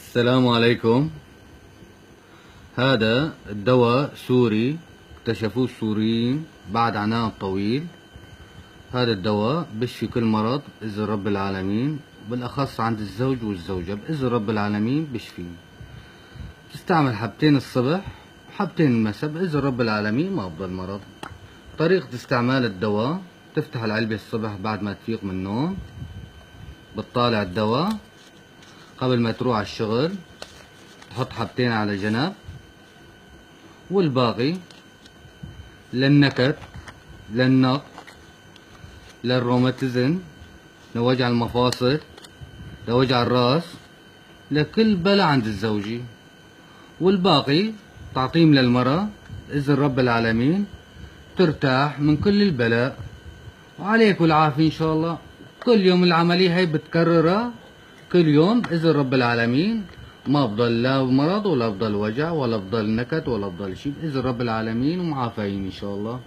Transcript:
السلام عليكم. هذا الدواء سوري اكتشفوه السوريين بعد عناء طويل. هذا الدواء بيشفي كل مرض بإذن رب العالمين، بالأخص عند الزوج والزوجة بإذن رب العالمين بيشفي. تستعمل حبتين الصبح وحبتين المساء بإذن رب العالمين ما بضل مرض. طريقة استعمال الدواء: تفتح العلبة الصبح بعد ما تفيق من النوم، بتطالع الدواء قبل ما تروح على الشغل، تحط حبتين على جنب، والباقي للنكت، للنق، للروماتيزم، لوجع المفاصل، لوجع الراس، لكل بلا عند الزوجي، والباقي تعطيم للمرأة بإذن رب العالمين ترتاح من كل البلاء. وعليك والعافية إن شاء الله. كل يوم العملية هي بتكررها كل يوم بإذن رب العالمين، ما بضل لا مرض ولا بضل وجع ولا بضل نكت ولا بضل شي بإذن رب العالمين، ومعافين إن شاء الله.